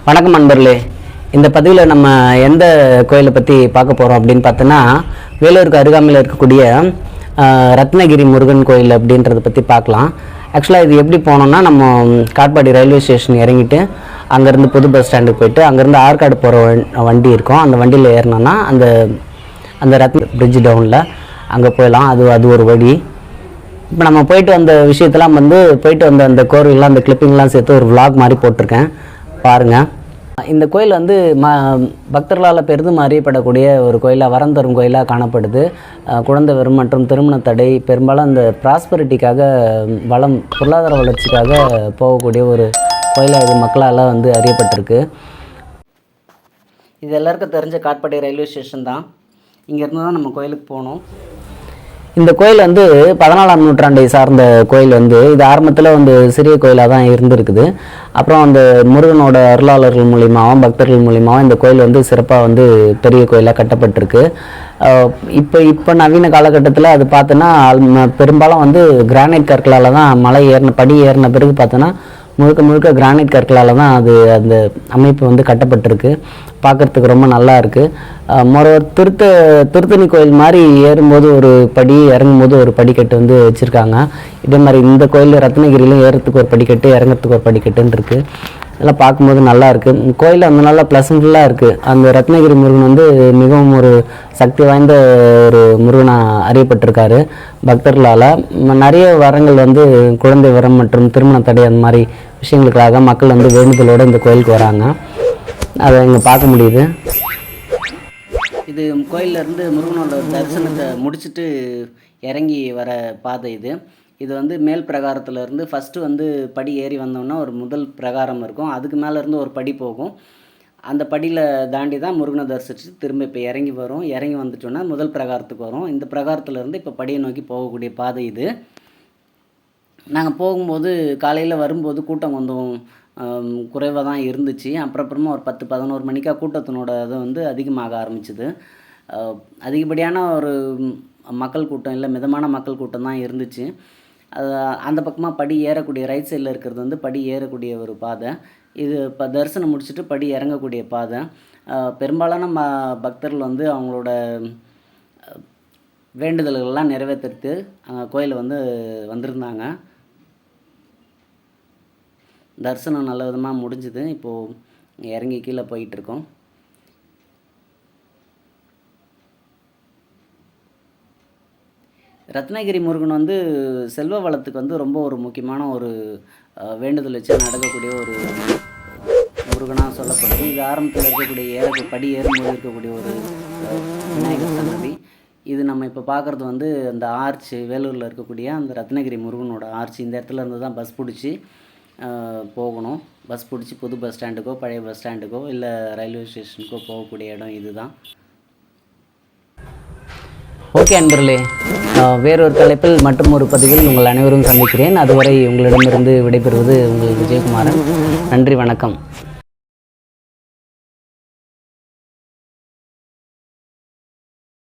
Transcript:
வணக்கம் நண்பர்களே. இந்த பதிவில் நம்ம எந்த கோயிலை பற்றி பார்க்க போகிறோம் அப்படின்னு பார்த்தோன்னா, வேலூருக்கு அருகாமையில் இருக்கக்கூடிய ரத்னகிரி முருகன் கோயில் அப்படின்றத பற்றி பார்க்கலாம். ஆக்சுவலாக இது எப்படி போனோம்னா, நம்ம காட்பாடி ரயில்வே ஸ்டேஷன் இறங்கிட்டு அங்கேருந்து புது பஸ் ஸ்டாண்டுக்கு போயிட்டு அங்கேருந்து ஆற்காடு போகிற வண்டி இருக்கும். அந்த வண்டியில் ஏறினோன்னா அந்த ரத்ன பிரிட்ஜ் டவுனில் அங்கே போயிடலாம். அது ஒரு வழி. இப்போ நம்ம போயிட்டு வந்த விஷயத்தெல்லாம் போயிட்டு வந்த அந்த கோவில்லாம் அந்த கிளிப்பிங்லாம் சேர்த்து ஒரு விளாக் மாதிரி போட்டிருக்கேன், பாருங்கள். இந்த கோயில் பக்தர்களால் பெரிதும் அறியப்படக்கூடிய ஒரு கோயிலாக, வரம் தரும் கோயிலாக காணப்படுது. குழந்தை வரும் மற்றும் திருமண தடை, பெரும்பாலும் அந்த ப்ராஸ்பரிட்டிக்காக, பொருளாதார வளர்ச்சிக்காக போகக்கூடிய ஒரு கோயிலாக இது மக்களால் அறியப்பட்டிருக்கு. இது எல்லாருக்கும் தெரிஞ்ச காட்பாடி ரயில்வே ஸ்டேஷன் தான். இங்கேருந்து தான் நம்ம கோயிலுக்கு போகணும். இந்த கோயில் 14ஆம் நூற்றாண்டை சார்ந்த கோயில். இது ஆரம்பத்தில் சிறிய கோயிலாக தான் இருந்திருக்குது. அப்புறம் அந்த முருகனோட அருளாளர்கள் மூலியமாகவும் பக்தர்கள் மூலியமாகவும் இந்த கோயில் சிறப்பாக பெரிய கோயிலாக கட்டப்பட்டிருக்கு. இப்போ நவீன காலகட்டத்தில் அது பார்த்தோன்னா பெரும்பாலும் கிரானைட் கற்களால் தான் படி ஏறின பிறகு பார்த்தோன்னா முழுக்க கிரானைட் கற்களால் தான் அந்த அமைப்பு கட்டப்பட்டிருக்கு. பார்க்குறதுக்கு ரொம்ப நல்லா இருக்குது. மொரோவர் திருத்தணி கோயில் மாதிரி ஏறும்போது ஒரு படி, இறங்கும்போது ஒரு படிக்கட்டு வச்சுருக்காங்க. இதே மாதிரி இந்த கோயில் ரத்னகிரியிலும் ஏறத்துக்கு ஒரு படிக்கட்டு, இறங்கிறதுக்கு ஒரு படிக்கட்டுன்னு இருக்குது. இதெல்லாம் பார்க்கும்போது நல்லா இருக்குது. கோயில் நல்லா ப்ளசண்ட்ஃபுல்லாக இருக்குது. அந்த ரத்னகிரி முருகன் மிகவும் ஒரு சக்தி வாய்ந்த ஒரு முருகனாக அறியப்பட்டிருக்காரு பக்தர்களால். நிறைய வரங்கள் குழந்தை வரம் மற்றும் திருமண தடை அந்த மாதிரி விஷயங்களுக்காக மக்கள் வேண்டுதலோடு இந்த கோயிலுக்கு வராங்க. அதை இங்கே பார்க்க முடியுது. இது கோயிலேருந்து முருகனோட தரிசனத்தை முடிச்சுட்டு இறங்கி வர பாதை இது மேல் பிரகாரத்துலேருந்து ஃபஸ்ட்டு படி ஏறி வந்தோம்னா ஒரு முதல் பிரகாரம் இருக்கும். அதுக்கு மேலேருந்து ஒரு படி போகும். அந்த படியில் தாண்டி தான் முருகனை தரிசித்து திரும்ப இப்போ இறங்கி வரும். இறங்கி வந்துட்டோன்னா முதல் பிரகாரத்துக்கு வரும். இந்த பிரகாரத்துலேருந்து இப்போ படியை நோக்கி போகக்கூடிய பாதை இது. நாங்கள் போகும்போது காலையில் வரும்போது கூட்டம் கொஞ்சம் குறைவாக தான் இருந்துச்சு. அப்புறமா ஒரு 10-11 மணிக்காக கூட்டத்தினோட இது அதிகமாக ஆரம்பிச்சுது. அதிகப்படியான ஒரு மக்கள் கூட்டம் இல்லை, மிதமான மக்கள் கூட்டம் தான் இருந்துச்சு. அந்த பக்கமாக படி ஏறக்கூடிய ரைட் சைடில் இருக்கிறது படி ஏறக்கூடிய ஒரு பாதை. இது இப்போ தரிசனம் முடிச்சுட்டு படி இறங்கக்கூடிய பாதை. பெரும்பாலான பக்தர்கள் அவங்களோட வேண்டுதல்கள்லாம் நிறைவேற்றிட்டு கோயிலை வந்திருந்தாங்க. தரிசனம் நல்ல விதமாக முடிஞ்சுது. இப்போது இறங்கி கீழே போயிட்டுருக்கோம். ரத்னகிரி முருகன் செல்வ வளத்துக்கு ரொம்ப ஒரு முக்கியமான ஒரு வேண்டுதல் வச்சு நடக்கக்கூடிய ஒரு முருகனாக சொல்லப்படுது. இது ஆரம்பத்தில் இருக்கக்கூடிய படி ஏறும்போது இருக்கக்கூடிய ஒரு விநாயகர் சன்னதி. இது நம்ம இப்போ பார்க்குறது அந்த ஆர்ச், வேலூரில் இருக்கக்கூடிய அந்த ரத்னகிரி முருகனோட ஆர்ச். இந்த இடத்துல இருந்து தான் பஸ் பிடிச்சி போகணும். பஸ் பிடிச்சி புது பஸ் ஸ்டாண்டுக்கோ பழைய பஸ் ஸ்டாண்டுக்கோ இல்லை ரயில்வே ஸ்டேஷனுக்கோ போகக்கூடிய இடம் இதுதான். ஓகே அன்பர்களே, வேறொரு தலைப்பில் மற்றும் ஒரு பதிவில் உங்கள் அனைவரும் சந்திக்கிறேன். அதுவரை உங்களிடமிருந்து விடைபெறுவது உங்கள் விஜயகுமாரன். நன்றி, வணக்கம்.